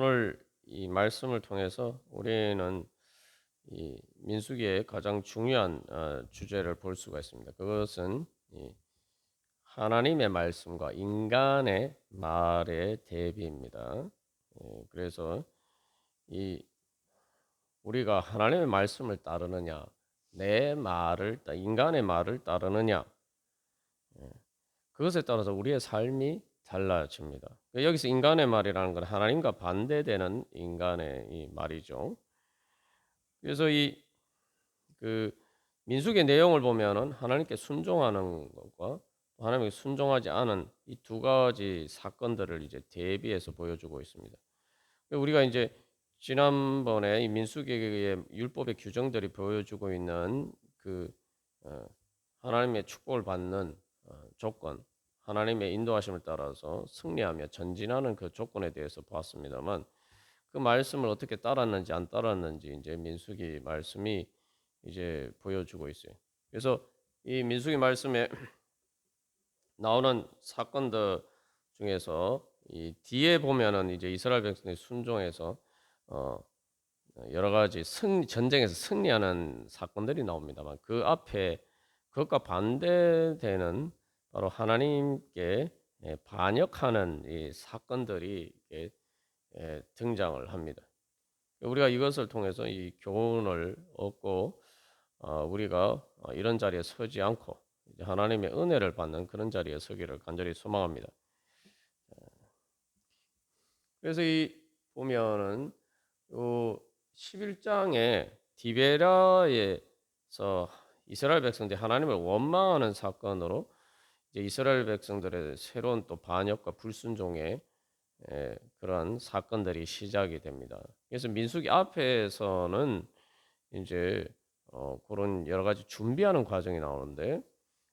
오늘 이 말씀을 통해서 우리는 이 민수기의 가장 중요한 주제를 볼 수가 있습니다. 그것은 이 하나님의 말씀과 인간의 말의 대비입니다. 그래서 이 우리가 하나님의 말씀을 따르느냐, 인간의 말을 따르느냐, 그것에 따라서 우리의 삶이 달라집니다. 여기서 인간의 말이라는 건 하나님과 반대되는 인간의 이 말이죠. 그래서 이 그 민수기의 내용을 보면은 하나님께 순종하는 것과 하나님께 순종하지 않은 이 두 가지 사건들을 이제 대비해서 보여주고 있습니다. 우리가 이제 지난번에 이 민수기의 율법의 규정들이 보여주고 있는 그 어, 하나님의 축복을 받는 조건, 하나님의 인도하심을 따라서 승리하며 전진하는 그 조건에 대해서 보았습니다만, 그 말씀을 어떻게 따랐는지 안 따랐는지 이제 민수기 말씀이 이제 보여주고 있어요. 그래서 이 민수기 말씀에 나오는 사건들 중에서 이 뒤에 보면은 이제 이스라엘 백성이 순종해서 어 여러 가지 전쟁에서 승리하는 사건들이 나옵니다만, 그 앞에 그것과 반대되는 바로 하나님께 반역하는 이 사건들이 등장을 합니다. 우리가 이것을 통해서 이 교훈을 얻고 우리가 이런 자리에 서지 않고 이제 하나님의 은혜를 받는 그런 자리에 서기를 간절히 소망합니다. 그래서 이 보면은 요 11장에 디베라에서 이스라엘 백성들이 하나님을 원망하는 사건으로 이제 이스라엘 백성들의 새로운 또 반역과 불순종의 그런 사건들이 시작이 됩니다. 그래서 민수기 앞에서는 이제 그런 여러 가지 준비하는 과정이 나오는데,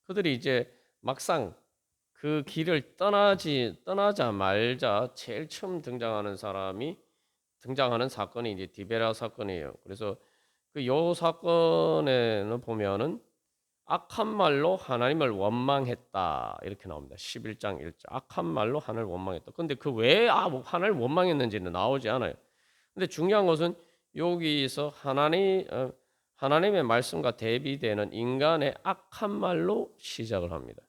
그들이 이제 막상 그 길을 떠나자 말자 제일 처음 등장하는 사건이 이제 디베라 사건이에요. 그래서 그 요 사건에는 보면은 악한 말로 하나님을 원망했다 이렇게 나옵니다. 11장 1절. 악한 말로 하나님을 원망했다. 근데 그 왜 하나님을 원망했는지는 나오지 않아요. 근데 중요한 것은 여기서 하나님의 말씀과 대비되는 인간의 악한 말로 시작을 합니다.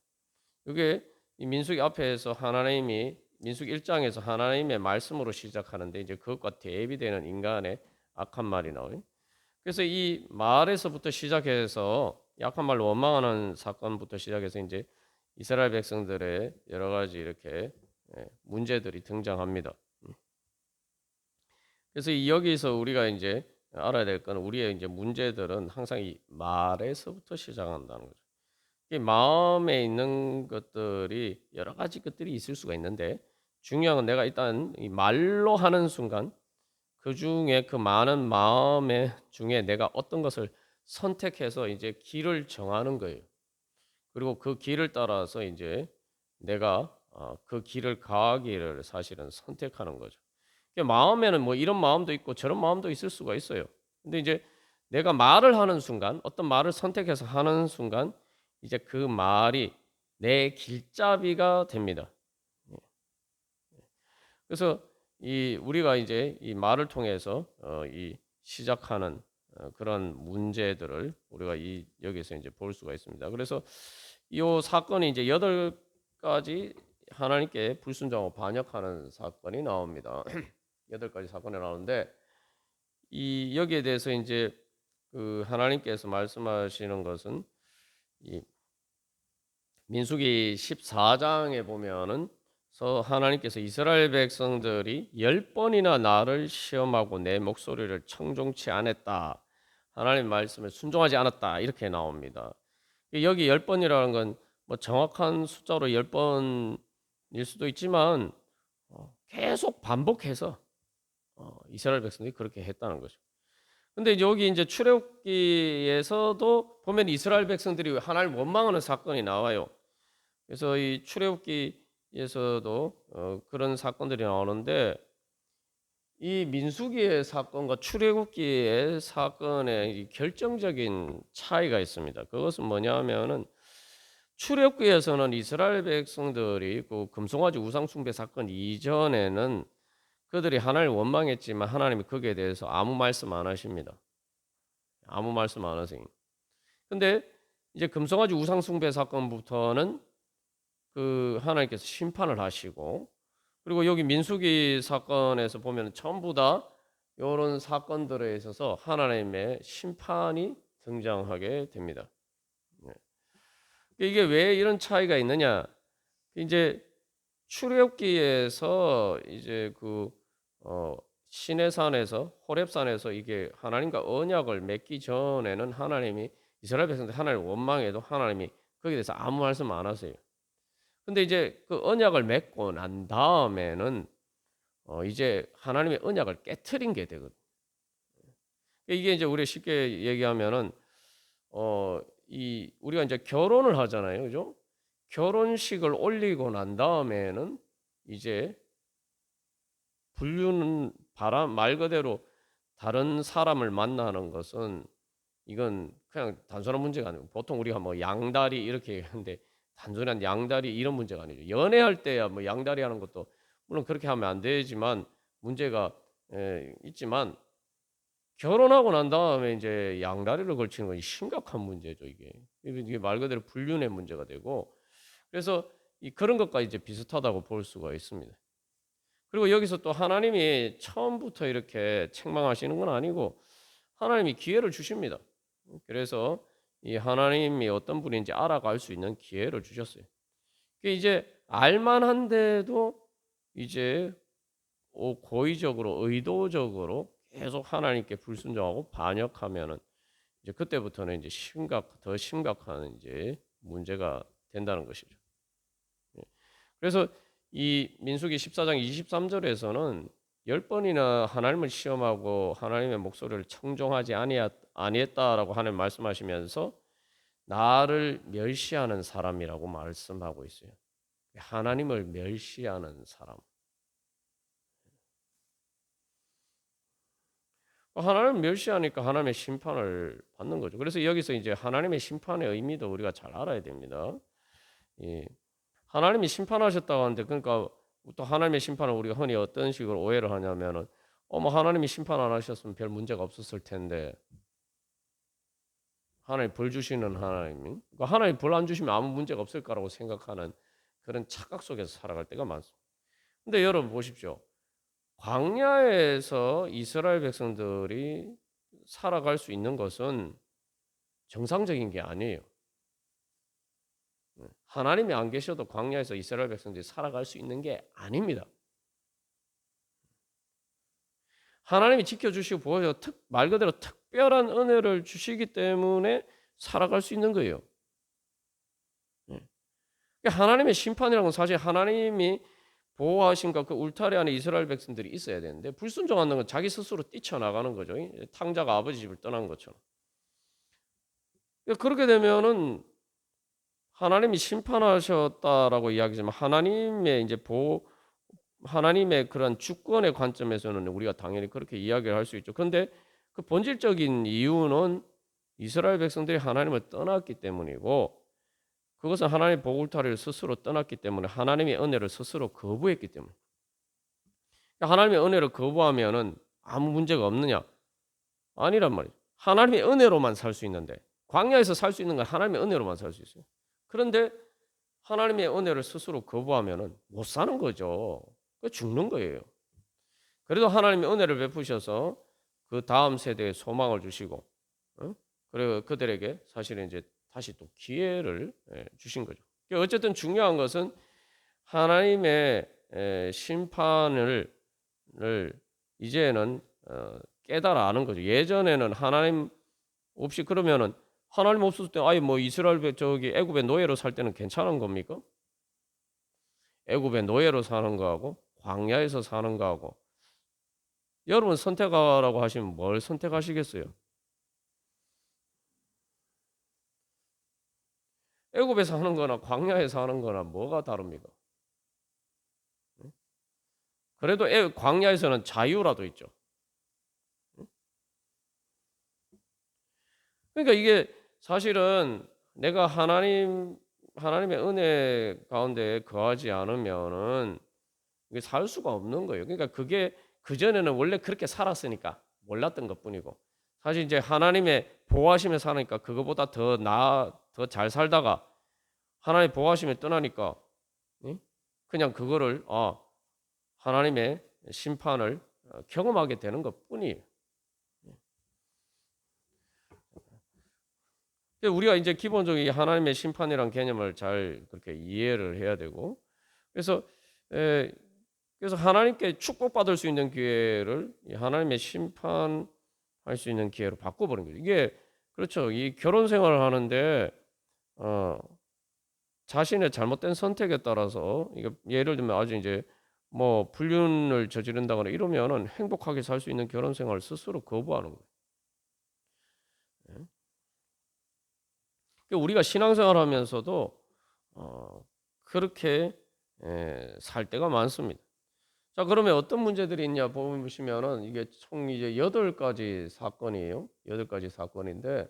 이게 이 민수기 앞에서 민수기 1장에서 하나님의 말씀으로 시작하는데, 이제 그것과 대비되는 인간의 악한 말이 나와요. 그래서 이 말에서부터 시작해서 약한 말로 원망하는 사건부터 시작해서 이제 이스라엘 백성들의 여러 가지 이렇게 문제들이 등장합니다. 그래서 여기서 우리가 이제 알아야 될 건, 우리의 이제 문제들은 항상 이 말에서부터 시작한다는 거죠. 이 마음에 있는 것들이 여러 가지 것들이 있을 수가 있는데, 중요한 건 내가 일단 이 말로 하는 순간 그 중에 그 많은 마음의 중에 내가 어떤 것을 선택해서 이제 길을 정하는 거예요. 그리고 그 길을 따라서 이제 내가 그 길을 가기를 사실은 선택하는 거죠. 마음에는 뭐 이런 마음도 있고 저런 마음도 있을 수가 있어요. 근데 이제 내가 말을 하는 순간, 어떤 말을 선택해서 하는 순간 이제 그 말이 내 길잡이가 됩니다. 그래서 이 우리가 이제 이 말을 통해서 이 시작하는 그런 문제들을 우리가 이 여기서 이제 볼 수가 있습니다. 그래서 이 사건이 이제 8가지 하나님께 불순종하고 반역하는 사건이 나옵니다. 8가지 사건이 나오는데, 이 여기에 대해서 이제 그 하나님께서 말씀하시는 것은 이 민수기 14장에 보면은 하나님께서 이스라엘 백성들이 10번이나 나를 시험하고 내 목소리를 청종치 않았다, 하나님 말씀을 순종하지 않았다 이렇게 나옵니다. 여기 10번이라는 건 뭐 정확한 숫자로 10번일 수도 있지만 계속 반복해서 이스라엘 백성들이 그렇게 했다는 거죠. 근데 여기 이제 출애굽기에서도 보면 이스라엘 백성들이 하나님을 원망하는 사건이 나와요. 그래서 이 출애굽기에서도 그런 사건들이 나오는데, 이 민수기의 사건과 출애굽기의 사건의 이 결정적인 차이가 있습니다. 그것은 뭐냐면은 출애굽기에서는 이스라엘 백성들이 그 금송아지 우상 숭배 사건 이전에는 그들이 하나님을 원망했지만 하나님이 거기에 대해서 아무 말씀 안 하십니다. 아무 말씀 안 하세요. 근데 이제 금송아지 우상 숭배 사건부터는 그 하나님께서 심판을 하시고, 그리고 여기 민수기 사건에서 보면 전부 다 이런 사건들에 있어서 하나님의 심판이 등장하게 됩니다. 네. 이게 왜 이런 차이가 있느냐? 이제 출애굽기에서 이제 시내산에서 호렙산에서 이게 하나님과 언약을 맺기 전에는 하나님이 이스라엘 백성들 하나님을 원망해도 하나님이 거기에 대해서 아무 말씀 안 하세요. 근데 이제 그 언약을 맺고 난 다음에는 이제 하나님의 언약을 깨트린 게 되거든요. 이게 이제 우리 쉽게 얘기하면은 이 우리가 이제 결혼을 하잖아요, 그죠? 결혼식을 올리고 난 다음에는 이제 불륜은 바람 말 그대로 다른 사람을 만나는 것은 이건 그냥 단순한 문제가 아니고 보통 우리가 뭐 양다리 이렇게 얘기하는데 단순한 양다리 이런 문제가 아니죠. 연애할 때야 뭐 양다리 하는 것도 물론 그렇게 하면 안 되지만 문제가 있지만 결혼하고 난 다음에 이제 양다리를 걸치는 건 심각한 문제죠, 이게. 이게 말 그대로 불륜의 문제가 되고 그래서 그런 것과 이제 비슷하다고 볼 수가 있습니다. 그리고 여기서 또 하나님이 처음부터 이렇게 책망하시는 건 아니고 하나님이 기회를 주십니다. 그래서 이 하나님이 어떤 분인지 알아갈 수 있는 기회를 주셨어요. 이제 알만한데도 이제 고의적으로 의도적으로 계속 하나님께 불순종하고 반역하면은 이제 그때부터는 이제 더 심각한 이제 문제가 된다는 것이죠. 예. 그래서 이 민수기 14장 23절에서는 10번이나 하나님을 시험하고 하나님의 목소리를 청종하지 아니했다라고 하나님 말씀하시면서 나를 멸시하는 사람이라고 말씀하고 있어요. 하나님을 멸시하는 사람. 하나님을 멸시하니까 하나님의 심판을 받는 거죠. 그래서 여기서 이제 하나님의 심판의 의미도 우리가 잘 알아야 됩니다. 예. 하나님이 심판하셨다고 하는데 그러니까 또 하나님의 심판을 우리가 흔히 어떤 식으로 오해를 하냐면은 뭐 하나님이 심판 안 하셨으면 별 문제가 없었을 텐데 하나님 벌 주시는 하나님이 그러니까 하나님 벌 안 주시면 아무 문제가 없을 거라고 생각하는 그런 착각 속에서 살아갈 때가 많습니다. 근데 여러분 보십시오. 광야에서 이스라엘 백성들이 살아갈 수 있는 것은 정상적인 게 아니에요. 하나님이 안 계셔도 광야에서 이스라엘 백성들이 살아갈 수 있는 게 아닙니다. 하나님이 지켜주시고 보여줘 말 그대로 특별한 은혜를 주시기 때문에 살아갈 수 있는 거예요. 하나님의 심판이라는 건 사실 하나님이 보호하신가 그 울타리 안에 이스라엘 백성들이 있어야 되는데 불순종하는 건 자기 스스로 뛰쳐나가는 거죠. 탕자가 아버지 집을 떠난 것처럼. 그렇게 되면은 하나님이 심판하셨다라고 이야기하지만 하나님의 이제 하나님의 그런 주권의 관점에서는 우리가 당연히 그렇게 이야기를 할 수 있죠. 그런데 그 본질적인 이유는 이스라엘 백성들이 하나님을 떠났기 때문이고 그것은 하나님의 보울타리를 스스로 떠났기 때문에 하나님의 은혜를 스스로 거부했기 때문에 하나님의 은혜를 거부하면은 아무 문제가 없느냐? 아니란 말이죠. 하나님의 은혜로만 살 수 있는데 광야에서 살 수 있는 건 하나님의 은혜로만 살 수 있어요. 그런데 하나님의 은혜를 스스로 거부하면은 못 사는 거죠. 죽는 거예요. 그래도 하나님의 은혜를 베푸셔서 그 다음 세대에 소망을 주시고, 그리고 그들에게 사실은 이제 다시 또 기회를 주신 거죠. 어쨌든 중요한 것은 하나님의 심판을 이제는 깨달아 아는 거죠. 예전에는 하나님 없이 그러면은 하나님 없었을 때 아예 뭐 이스라엘 애굽의 노예로 살 때는 괜찮은 겁니까? 애굽의 노예로 사는 거하고 광야에서 사는 거하고 여러분 선택하라고 하시면 뭘 선택하시겠어요? 애굽에 사는 거나 광야에 사는 거나 뭐가 다릅니까? 그래도 광야에서는 자유라도 있죠. 그러니까 이게 사실은 내가 하나님의 은혜 가운데 거하지 않으면은 이게 살 수가 없는 거예요. 그러니까 그게 그전에는 원래 그렇게 살았으니까 몰랐던 것뿐이고 사실 이제 하나님의 보호하심에 사니까 그거보다 더 잘 살다가 하나님의 보호하심에 떠나니까 응? 그냥 그거를 하나님의 심판을 경험하게 되는 것뿐이에요. 우리가 이제 기본적으로 이 하나님의 심판이란 개념을 잘 그렇게 이해를 해야 되고 그래서 에, 그래서 하나님께 축복받을 수 있는 기회를 이 하나님의 심판할 수 있는 기회로 바꿔버린 거죠. 이게 그렇죠. 이 결혼 생활을 하는데 어, 자신의 잘못된 선택에 따라서 이게 예를 들면 아주 이제 뭐 불륜을 저지른다거나 이러면은 행복하게 살 수 있는 결혼 생활을 스스로 거부하는 거예요. 예. 그러니까 우리가 신앙생활하면서도 그렇게 살 때가 많습니다. 자, 그러면 어떤 문제들이 있냐 보시면은 이게 총 이제 8가지 사건이에요. 8가지 사건인데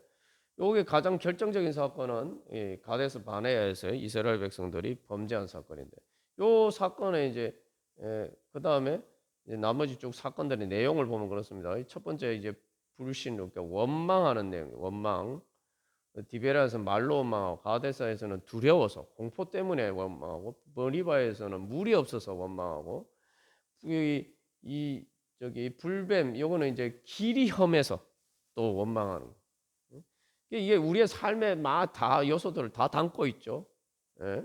요게 가장 결정적인 사건은 이 가데스 바네아에서 이스라엘 백성들이 범죄한 사건인데 요 사건에 이제 그다음에 이제 나머지 쭉 사건들의 내용을 보면 그렇습니다. 첫 번째 이제 불신, 그러니까 원망하는 내용, 원망. 디베라에서 말로 원망하고 가데사에서는 두려워서 공포 때문에 원망하고 머리바에서는 물이 없어서 원망하고 이 저기 불뱀 요거는 이제 길이 험해서 또 원망하는 거. 이게 우리의 삶의 다 요소들을 다 담고 있죠. 예?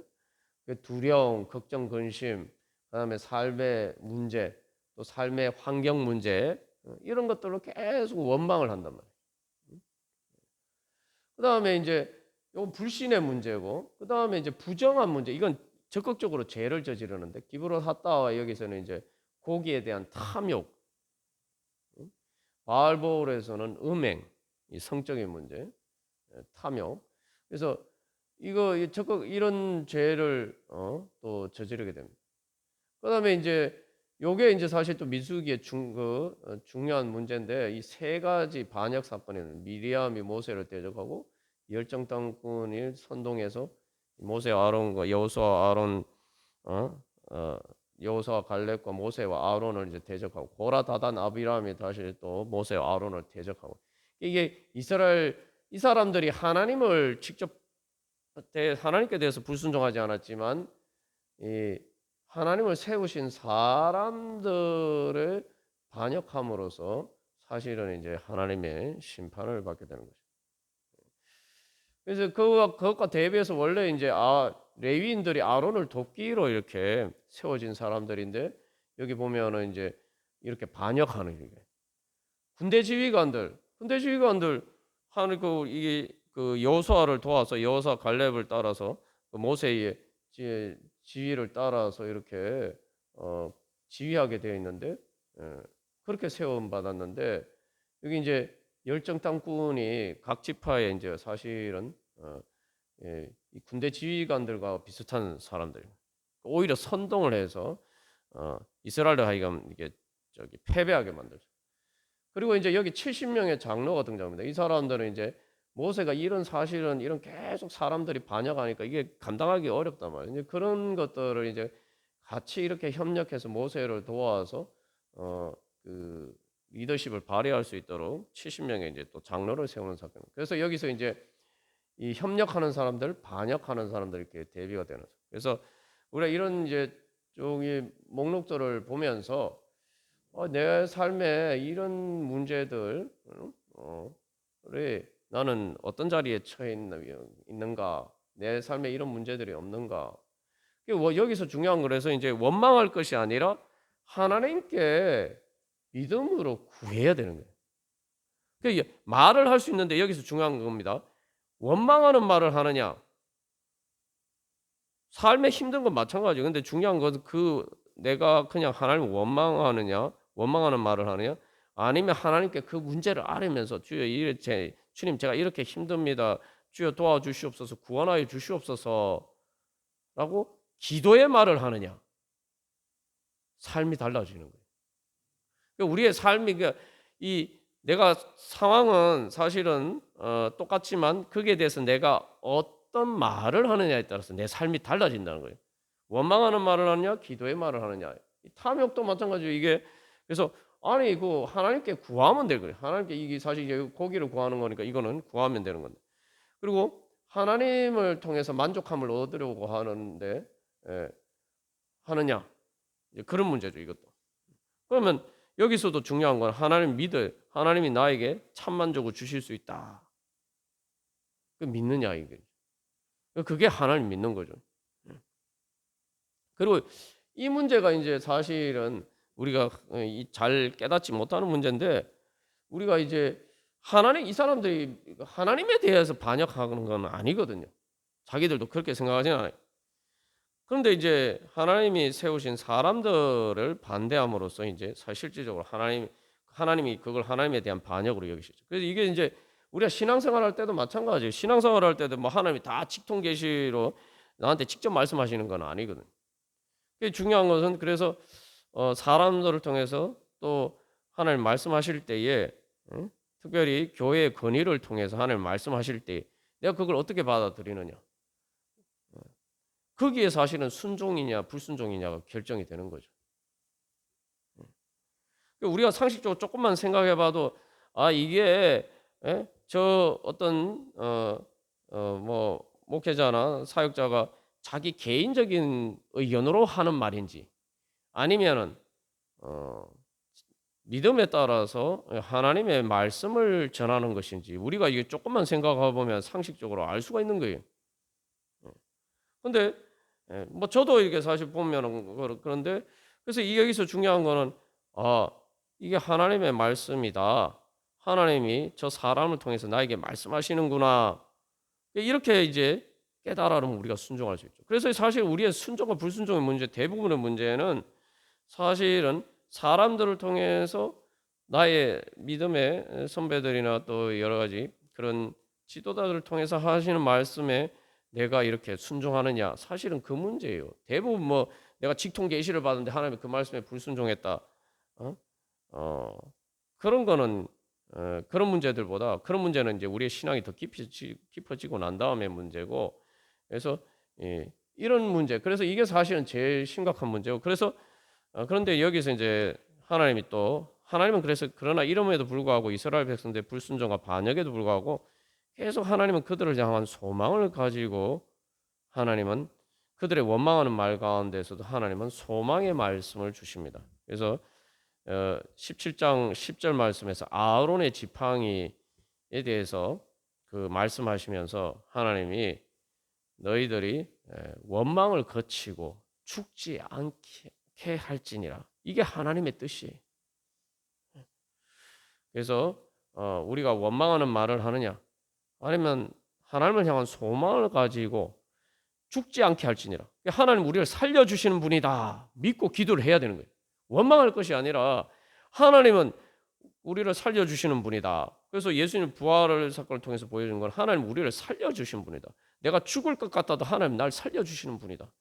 두려움, 걱정, 근심, 그다음에 삶의 문제, 또 삶의 환경 문제 이런 것들로 계속 원망을 한단 말이에요. 그다음에 이제 요건 불신의 문제고, 그다음에 이제 부정한 문제. 이건 적극적으로 죄를 저지르는데 기브로 핫다와 여기서는 이제 고기에 대한 탐욕, 바알보울에서는 음행, 이 성적인 문제, 탐욕. 그래서 이거 적극 이런 죄를 또 저지르게 됩니다. 그다음에 이제 요게 이제 사실 또 민수기의 중요한 문제인데 이 3가지 반역 사건에는 미리암이 모세를 대적하고 열정 땅꾼이 선동해서 모세 아론과 여호수아 아론 여호수아 갈렙과 모세와 아론을 이제 대적하고 고라 다단 아비람이 다시 또 모세와 아론을 대적하고 이게 이 사람들이 하나님을 직접 하나님께 대해서 불순종하지 않았지만 이 하나님을 세우신 사람들을 반역함으로써 사실은 이제 하나님의 심판을 받게 되는 거죠. 그래서 그것과 대비해서 원래 이제 레위인들이 아론을 돕기로 이렇게 세워진 사람들인데 여기 보면은 이제 이렇게 반역하는 게 군대 지휘관들 하는 이게 여호수아를 도와서 여호수아 갈렙을 따라서 모세의 지휘를 따라서 이렇게 지휘하게 되어 있는데 그렇게 세움 받았는데 여기 이제 열정 땅꾼이 각 지파에 이제 사실은 이 군대 지휘관들과 비슷한 사람들 오히려 선동을 해서 이스라엘을 하여금 이게 패배하게 만들죠. 그리고 이제 여기 70명의 장로가 등장합니다. 이 사람들은 이제 모세가 사실은 이런 계속 사람들이 반역하니까 이게 감당하기 어렵단 말이에요. 이제 그런 것들을 이제 같이 이렇게 협력해서 모세를 도와서 그 리더십을 발휘할 수 있도록 70명의 이제 또 장로를 세우는 사건. 그래서 여기서 이제 이 협력하는 사람들, 반역하는 사람들 이렇게 대비가 되는 거죠. 그래서 우리가 이런 이제 저기 목록들을 보면서 내 삶에 이런 문제들, 나는 어떤 자리에 처해 있는가, 내 삶에 이런 문제들이 없는가. 여기서 중요한 거라서 이제 원망할 것이 아니라 하나님께 믿음으로 구해야 되는 거예요. 그러니까 말을 할 수 있는데 여기서 중요한 겁니다. 원망하는 말을 하느냐, 삶에 힘든 건 마찬가지예요. 근데 중요한 것은 내가 그냥 하나님을 원망하는 말을 하느냐, 아니면 하나님께 그 문제를 알으면서 주님 제가 이렇게 힘듭니다. 주여 도와주시옵소서, 구원하여 주시옵소서라고 기도의 말을 하느냐, 삶이 달라지는 거예요. 그러니까 우리의 삶이 내가 상황은 사실은 똑같지만 거기에 대해서 내가 어떤 말을 하느냐에 따라서 내 삶이 달라진다는 거예요. 원망하는 말을 하느냐, 기도의 말을 하느냐. 탐욕도 마찬가지예요. 이게 그래서 아니 그 하나님께 구하면 될 거예요. 하나님께 이게 사실 이제 고기를 구하는 거니까 이거는 구하면 되는 건데. 그리고 하나님을 통해서 만족함을 얻으려고 하는데 예, 하느냐 이제 그런 문제죠 이것도. 그러면 여기서도 중요한 건 하나님 믿을 하나님이 나에게 참 만족을 주실 수 있다. 그 믿느냐 이게. 그게 하나님 믿는 거죠. 그리고 이 문제가 이제 사실은 우리가 잘 깨닫지 못하는 문제인데 우리가 이제 하나님 이 사람들이 하나님에 대해서 반역하는 건 아니거든요. 자기들도 그렇게 생각하지는 않아요. 그런데 이제 하나님이 세우신 사람들을 반대함으로써 이제 실질적으로 하나님이 그걸 하나님에 대한 반역으로 여기시죠. 그래서 이게 이제 우리가 신앙생활 할 때도 마찬가지예요. 신앙생활 할 때도 뭐 하나님이 다 직통 계시로 나한테 직접 말씀하시는 건 아니거든요. 중요한 것은 그래서 사람들을 통해서 또 하나님 말씀하실 때에 특별히 교회의 건의를 통해서 하나님 말씀하실 때 내가 그걸 어떻게 받아들이느냐 거기에 사실은 순종이냐 불순종이냐가 결정이 되는 거죠. 우리가 상식적으로 조금만 생각해봐도 아 이게 저 어떤 뭐 목회자나 사역자가 자기 개인적인 의견으로 하는 말인지 아니면은 믿음에 따라서 하나님의 말씀을 전하는 것인지 우리가 이게 조금만 생각해 보면 상식적으로 알 수가 있는 거예요. 근데 뭐 저도 이게 사실 보면은 그런데 그래서 이 여기서 중요한 거는 아 이게 하나님의 말씀이다. 하나님이 저 사람을 통해서 나에게 말씀하시는구나. 이렇게 이제 깨달으면 우리가 순종할 수 있죠. 그래서 사실 우리의 순종과 불순종의 문제 대부분의 문제는 사실은 사람들을 통해서 나의 믿음의 선배들이나 또 여러 가지 그런 지도자들을 통해서 하시는 말씀에 내가 이렇게 순종하느냐 사실은 그 문제예요. 대부분 뭐 내가 직통 계시를 받는데 하나님이 그 말씀에 불순종했다. 어? 어, 그런 거는 그런 문제들보다 그런 문제는 이제 우리의 신앙이 더 깊어지고 난 다음에 문제고 그래서 이런 문제 그래서 이게 사실은 제일 심각한 문제고 그래서 그런데 여기서 이제 하나님이 또 하나님은 그래서 그러나 이름에도 불구하고 이스라엘 백성들의 불순종과 반역에도 불구하고 계속 하나님은 그들을 향한 소망을 가지고 하나님은 그들의 원망하는 말 가운데서도 하나님은 소망의 말씀을 주십니다. 그래서 17장 10절 말씀에서 아론의 지팡이에 대해서 그 말씀하시면서 하나님이 너희들이 원망을 거치고 죽지 않게 할지니라. 이게 하나님의 뜻이에요. 그래서 우리가 원망하는 말을 하느냐 아니면 하나님을 향한 소망을 가지고 죽지 않게 할지니라. 하나님 우리를 살려주시는 분이다. 믿고 기도를 해야 되는 거예요. 원망할 것이 아니라 하나님은 우리를 살려주시는 분이다. 그래서 예수님 부활을 사건을 통해서 보여준 건 하나님 우리를 살려주신 분이다. 내가 죽을 것 같아도 하나님 날 살려주시는 분이다.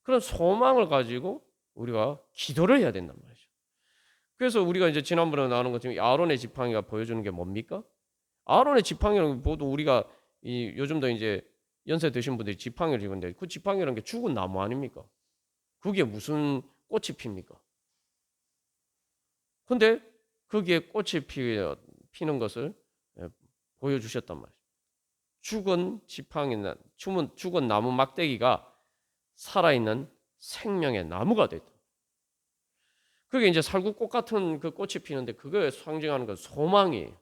그런 소망을 가지고 우리가 기도를 해야 된단 말이죠. 그래서 우리가 이제 지난번에 나눈 것처럼 아론의 지팡이가 보여주는 게 뭡니까? 아론의 지팡이는 모두 우리가 요즘도 이제 연세 드신 분들이 지팡이를 입는데 그 지팡이라는 게 죽은 나무 아닙니까? 그게 무슨 꽃이 핍니까? 근데 거기에 꽃이 피는 것을 보여주셨단 말이에요. 죽은 지팡이나 죽은 나무 막대기가 살아있는 생명의 나무가 됐다. 그게 이제 살구꽃 같은 그 꽃이 피는데 그거에 상징하는 건 소망이에요.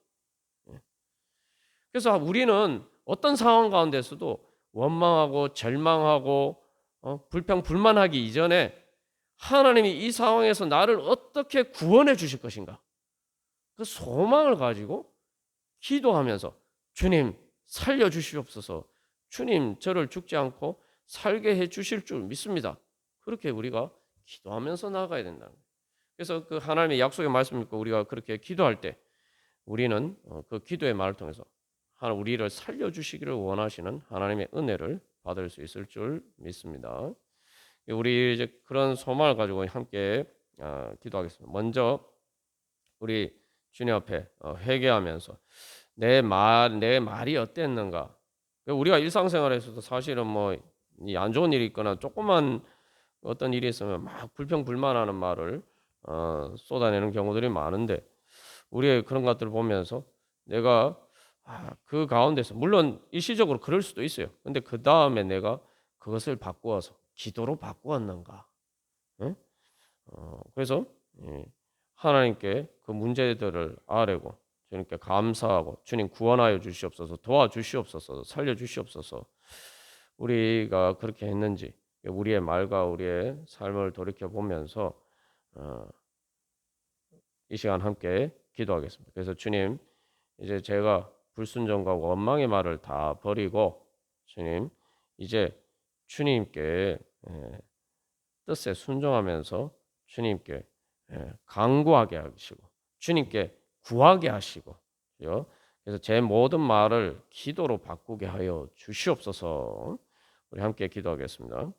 그래서 우리는 어떤 상황 가운데서도 원망하고 절망하고 불평 불만하기 이전에 하나님이 이 상황에서 나를 어떻게 구원해 주실 것인가 그 소망을 가지고 기도하면서 주님 살려 주시옵소서 주님 저를 죽지 않고 살게 해 주실 줄 믿습니다. 그렇게 우리가 기도하면서 나아가야 된다는 거예요. 그래서 그 하나님의 약속의 말씀 믿고 우리가 그렇게 기도할 때 우리는 그 기도의 말을 통해서 우리를 살려주시기를 원하시는 하나님의 은혜를 받을 수 있을 줄 믿습니다. 우리 이제 그런 소망을 가지고 함께 기도하겠습니다. 먼저 우리 주님 앞에 회개하면서 내 말이 어땠는가? 우리가 일상생활에서도 사실은 뭐 안 좋은 일이 있거나 조금만 어떤 일이 있으면 막 불평불만하는 말을 쏟아내는 경우들이 많은데 우리의 그런 것들을 보면서 내가 그 가운데서 물론 일시적으로 그럴 수도 있어요. 근데 그 다음에 내가 그것을 바꾸어서 기도로 바꾸었는가? 응? 그래서 예, 하나님께 그 문제들을 아뢰고 주님께 감사하고 주님 구원하여 주시옵소서, 도와주시옵소서, 살려주시옵소서. 우리가 그렇게 했는지 우리의 말과 우리의 삶을 돌이켜 보면서 어, 이 시간 함께 기도하겠습니다. 그래서 주님, 이제 제가 불순종과 원망의 말을 다 버리고 주님, 이제 주님께 뜻에 순종하면서 주님께 간구하게 하시고 주님께 구하게 하시고 요. 그래서 제 모든 말을 기도로 바꾸게 하여 주시옵소서. 우리 함께 기도하겠습니다.